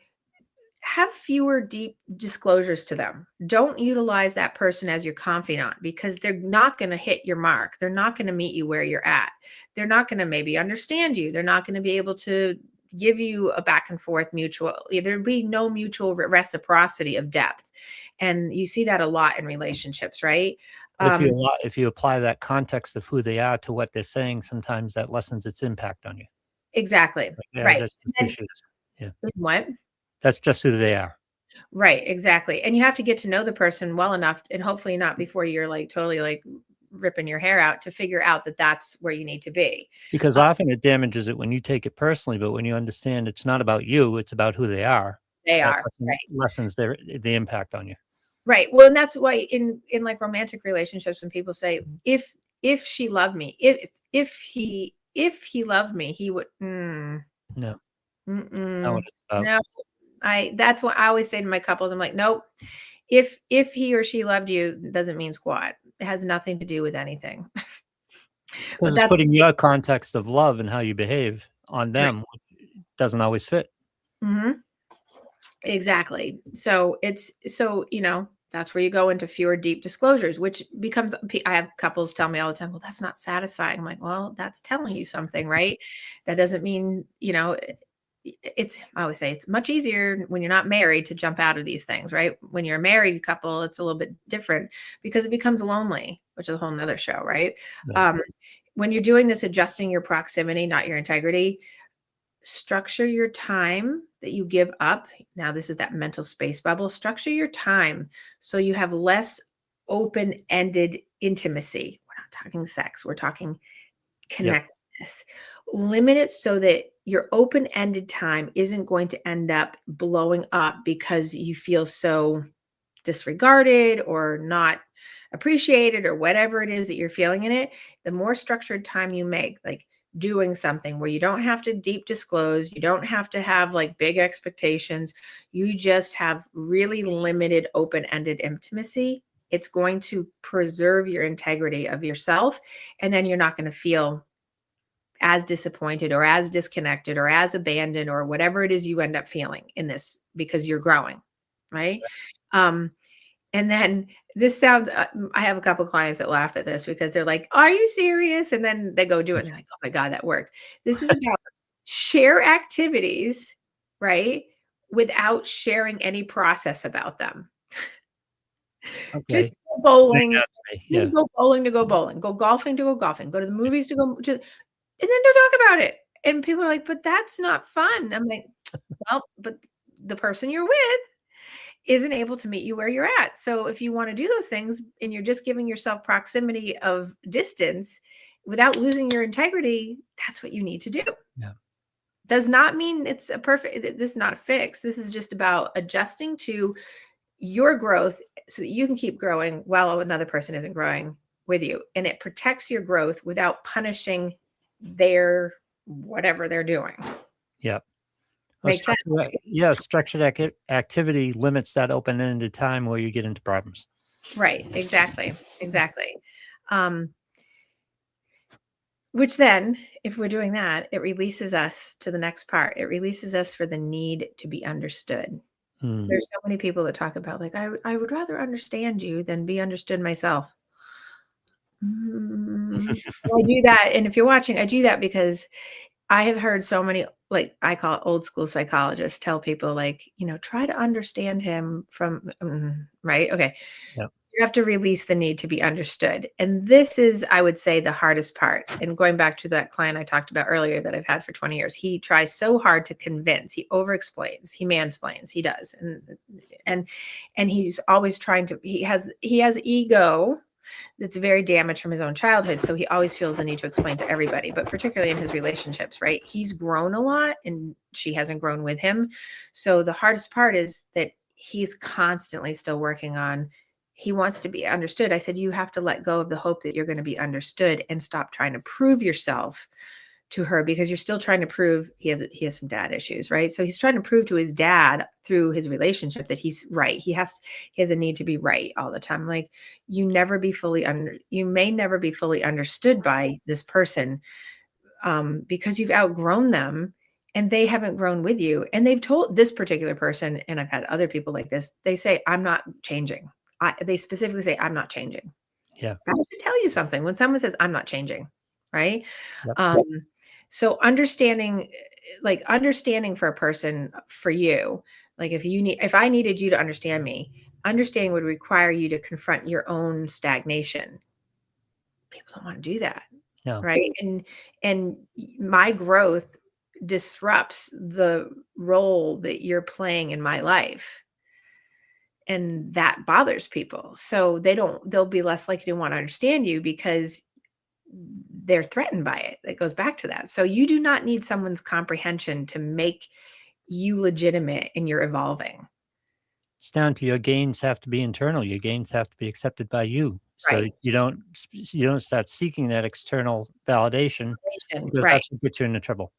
have fewer deep disclosures to them. Don't utilize that person as your confidant because they're not going to hit your mark. They're not going to meet you where you're at. They're not going to maybe understand you. They're not going to be able to give you a back and forth mutual. There'd be no mutual reciprocity of depth. And you see that a lot in relationships, right? But Um, if you apply that context of who they are to what they're saying, sometimes that lessens its impact on you. exactly. Like, yeah, Right. that's just who And she is. Yeah. what? That's just who they are. Right, exactly. And you have to get to know the person well enough, and hopefully not before you're like totally like ripping your hair out, to figure out that that's where you need to be. Because Uh, often it damages it when you take it personally, but when you understand it's not about you, it's about who they are, they that are right. lessens the impact on you. Right. Well, and that's why in like romantic relationships, when people say, if she loved me, if he loved me, he would No, not what mm-mm, it's about. no. I That's what I always say to my couples. I'm like, nope. If he or she loved you, doesn't mean squat. It has nothing to do with anything. Because But it's that's putting your context of love and how you behave on right. them, which doesn't always fit. Mhm. Exactly. So that's where you go into fewer deep disclosures, which becomes, I have couples tell me all the time, well, that's not satisfying. I'm like, well, that's telling you something, right? That doesn't mean, I always say it's much easier when you're not married to jump out of these things, right? When you're a married couple, it's a little bit different because it becomes lonely, which is a whole nother show, right? Right. Um, when you're doing this, adjusting your proximity, not your integrity, structure your time that you give up. Now, this is that mental space bubble. Structure your time so you have less open ended intimacy. We're not talking sex, we're talking Yep. connectedness. Limit it so that your open ended time isn't going to end up blowing up because you feel so disregarded or not appreciated or whatever it is that you're feeling in it. The more structured time you make, like doing something where you don't have to deep disclose, you don't have to have like big expectations, you just have really limited open-ended intimacy, It's going to preserve your integrity of yourself. And then you're not going to feel as disappointed or as disconnected or as abandoned or whatever it is you end up feeling in this, because you're growing. Right. Um, and then this sounds, I have a couple clients that laugh at this because they're like, are you serious? And then they go do it and they're like, oh my God, that worked. This is about share activities, right? Without sharing any process about them. Okay. Just go bowling, That's me. just Yeah. go bowling to go bowling, go golfing to go golfing, go to the movies to go to, and then don't talk about it. And people are like, but that's not fun. I'm like, well, but the person you're with isn't able to meet you where you're at. So if you want to do those things and you're just giving yourself proximity of distance without losing your integrity, that's what you need to do. Yeah. Does not mean it's a perfect, this is not a fix. This is just about adjusting to your growth so that you can keep growing while another person isn't growing with you. And it protects your growth without punishing their whatever they're doing. Yeah. Well, Makes sense? structured activity limits that open-ended time where you get into problems. Right. Exactly. Exactly. Which then, if we're doing that, it releases us to the next part. It releases us for the need to be understood. There's so many people that talk about like, I would rather understand you than be understood myself. I do that. And if you're watching, I do that because I have heard so many, like I call it old school psychologists, tell people like, try to understand him from, right? Okay. Yep. You have to release the need to be understood. And this is, I would say, the hardest part. And going back to that client I talked about earlier that I've had for 20 years, he tries so hard to convince, he over-explains, he mansplains, he does. And he's always trying to, he has ego that's very damaged from his own childhood. So he always feels the need to explain to everybody, but particularly in his relationships, right? He's grown a lot and she hasn't grown with him. So the hardest part is that he's constantly still working on, he wants to be understood. I said, you have to let go of the hope that you're going to be understood and stop trying to prove yourself to her, because you're still trying to prove he has some dad issues, right? So he's trying to prove to his dad through his relationship that he's right. He has a need to be right all the time. Like you may never be fully understood by this person, because you've outgrown them and they haven't grown with you. And they've told this particular person, and I've had other people like this, they say, I'm not changing. They specifically say, I'm not changing. Yeah. That should tell you something when someone says, I'm not changing, right? Yep. So understanding for a person, for you, like if I needed you to understand me, understanding would require you to confront your own stagnation. People don't want to do that. No. Right. And my growth disrupts the role that you're playing in my life. And that bothers people. So they'll be less likely to want to understand you because they're threatened by it. It goes back to that. So you do not need someone's comprehension to make you legitimate in your evolving. It's down to your gains have to be internal. Your gains have to be accepted by you. So Right. you don't start seeking that external validation, because Right. that's what gets you into trouble.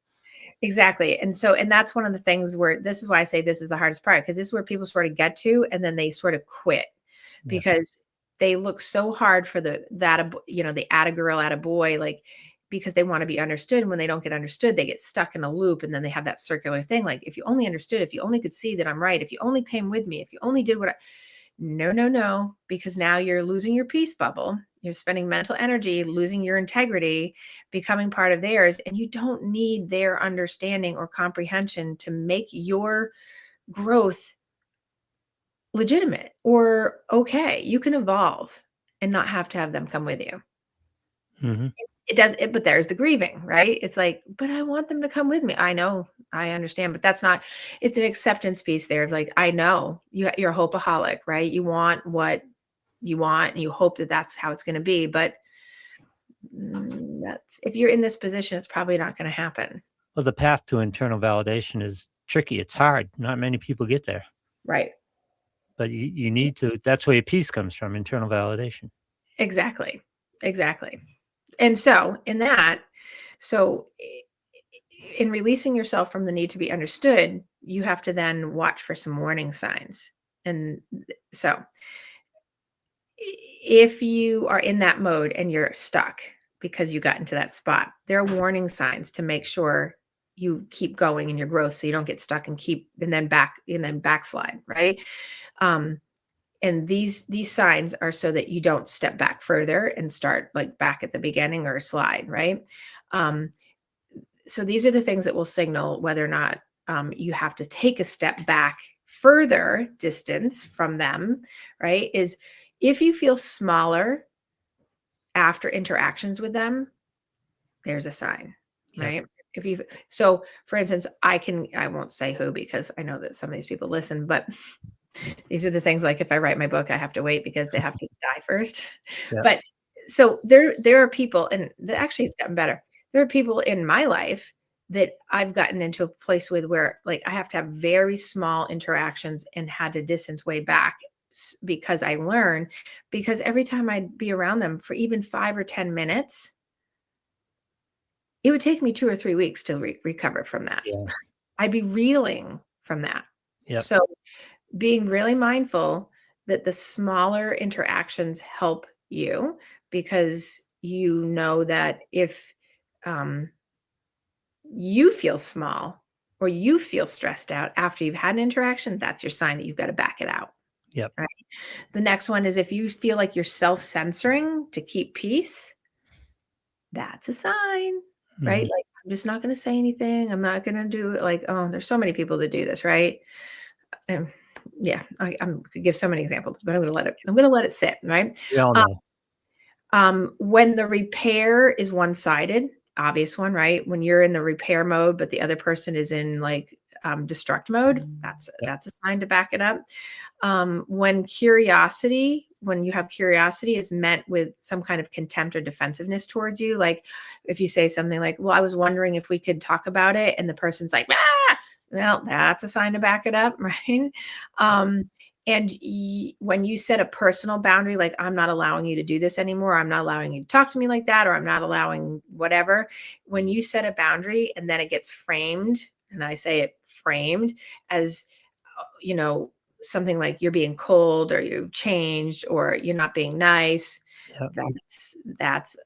Exactly. And that's one of the things where, this is why I say this is the hardest part, because this is where people sort of get to, and then they sort of quit because they look so hard for the atta girl, atta boy, like, because they want to be understood. And when they don't get understood, they get stuck in a loop. And then they have that circular thing. Like, if you only understood, if you only could see that I'm right, if you only came with me, if you only did no, because now you're losing your peace bubble. You're spending mental energy, losing your integrity, becoming part of theirs. And you don't need their understanding or comprehension to make your growth legitimate or okay. You can evolve and not have to have them come with you. Mm-hmm. But there's the grieving, right? It's like, but I want them to come with me. I know, I understand, but that's not, it's an acceptance piece there. Like, I know you're a hopeaholic, right? You want what you want and you hope that that's how it's going to be. But that's, if you're in this position, it's probably not going to happen. Well, the path to internal validation is tricky. It's hard. Not many people get there. Right. But you need to, that's where your peace comes from, internal validation. Exactly. And so in releasing yourself from the need to be understood, you have to then watch for some warning signs. And so if you are in that mode and you're stuck because you got into that spot, there are warning signs to make sure you keep going in your growth so you don't get stuck and then backslide, right? Um, and these signs are so that you don't step back further and start like back at the beginning or slide, right? Um, so these are the things that will signal whether or not you have to take a step back further distance from them, right? Is if you feel smaller after interactions with them, there's a sign, Yep. right? If you so for instance, I won't say who because I know that some of these people listen, but these are the things like if I write my book, I have to wait because they have to die first. Yep. But so there are people, and actually it's gotten better. There are people in my life that I've gotten into a place with where like I have to have very small interactions and had to distance way back because I learn because every time I'd be around them for even 5 or 10 minutes, it would take me 2 or 3 weeks to recover from that. Yeah. I'd be reeling from that. Yep. So being really mindful that the smaller interactions help you because you know that if um, you feel small or you feel stressed out after you've had an interaction, that's your sign that you've got to back it out. Yep. Right. The next one is if you feel like you're self censoring to keep peace, that's a sign, right? Mhm. Like, I'm just not going to say anything. I'm not going to do it. Like, oh, there's so many people that do this, right? And yeah, could give so many examples, but I'm going to let it sit, right? We all Um, know. when the repair is one-sided, obvious one, right? When you're in the repair mode, but the other person is in like destruct mode, Yep. that's a sign to back it up. When you have curiosity is meant with some kind of contempt or defensiveness towards you, like if you say something like, well, I was wondering if we could talk about it, and the person's like, ah, well, that's a sign to back it up, right? um, and when you set a personal boundary, like I'm not allowing you to do this anymore, I'm not allowing you to talk to me like that, or I'm not allowing whatever, when you set a boundary and then it gets framed, and I say it framed as you know, something like you're being cold or you've changed or you're not being nice, Yep. that's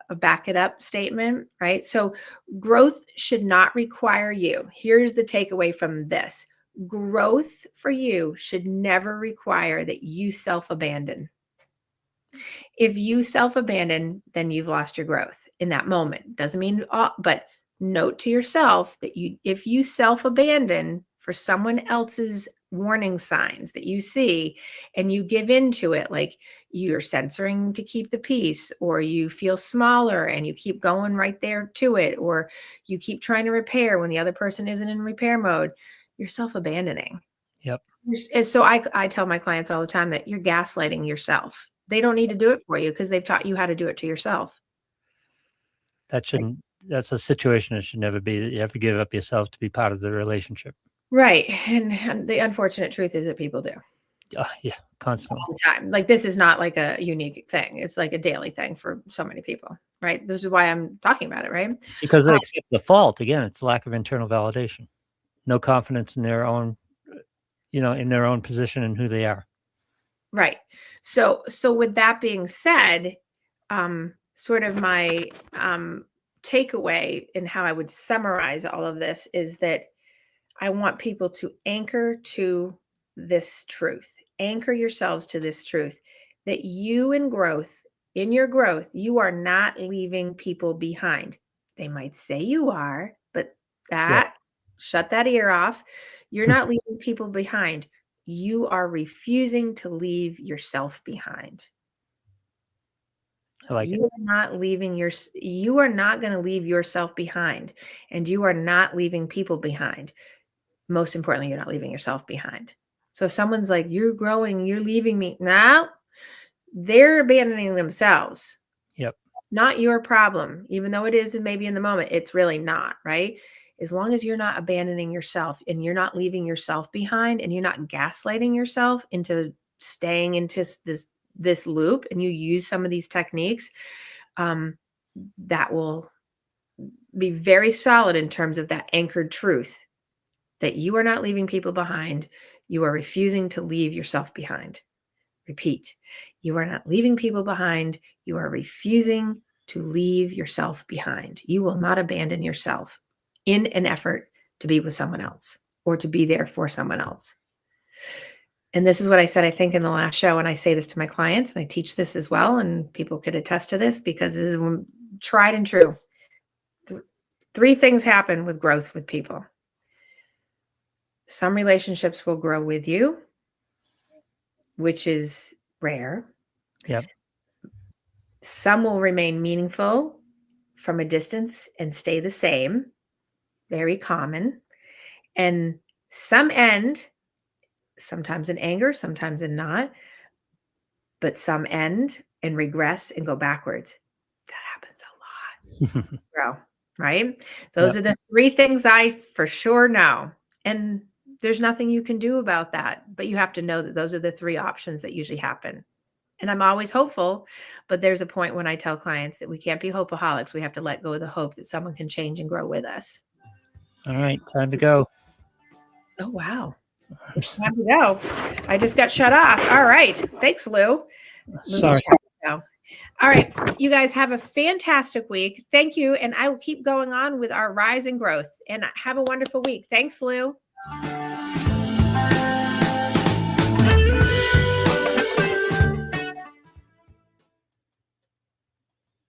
a back it up statement, right? So growth should not require you. Here's the takeaway from this. Growth for you should never require that you self-abandon. If you self-abandon, then you've lost your growth in that moment. Doesn't mean, but note to yourself that if you self-abandon for someone else's warning signs that you see and you give into it, like you're censoring to keep the peace, or you feel smaller and you keep going right there to it, or you keep trying to repair when the other person isn't in repair mode, you're self-abandoning. Yep. And so I tell my clients all the time that you're gaslighting yourself. They don't need to do it for you because they've taught you how to do it to yourself. That Like, shouldn't that's a situation that should never be. You have to give up yourself to be part of the relationship. right. And the unfortunate truth is that people do Yeah, constantly. all the time. Like this is not like a unique thing. It's like a daily thing for so many people, right? This is why I'm talking about it, right? Because they accept the fault. Again, it's lack of internal validation. No confidence in their own, in their own position and who they are. Right. So with that being said, sort of my takeaway in how I would summarize all of this is that I want people to anchor to this truth. Anchor yourselves to this truth that in your growth, you are not leaving people behind. They might say you are, but Yep. shut that ear off. You're not leaving people behind. You are refusing to leave yourself behind. I like it. You are not going to leave yourself behind, and you are not leaving people behind. Most importantly, you're not leaving yourself behind. So if someone's like, you're growing, you're leaving me. Now they're abandoning themselves. Yep. Not your problem, even though it is, and maybe in the moment, it's really not, right? As long as you're not abandoning yourself and you're not leaving yourself behind and you're not gaslighting yourself into staying into this loop, and you use some of these techniques, that will be very solid in terms of that anchored truth that you are not leaving people behind. You are refusing to leave yourself behind. Repeat. You are not leaving people behind. You are refusing to leave yourself behind. You will not abandon yourself in an effort to be with someone else or to be there for someone else. And this is what I said, I think, in the last show. And I say this to my clients, and I teach this as well. And people could attest to this because this is tried and true. Three things happen with growth with people. Some relationships will grow with you, which is rare. Yep. Some will remain meaningful from a distance and stay the same. Very common. And some end, sometimes in anger, sometimes in not, but some end and regress and go backwards. That happens a lot. Bro, right? Those are the three things I for sure know. And there's nothing you can do about that, but you have to know that those are the three options that usually happen. And I'm always hopeful, but there's a point when I tell clients that we can't be hopeaholics. We have to let go of the hope that someone can change and grow with us. All right, time to go. Oh, wow. It's time to go. I just got shut off. All right. Thanks, Lou. Sorry. All right. You guys have a fantastic week. Thank you. And I will keep going on with our rise and growth. And have a wonderful week. Thanks, Lou.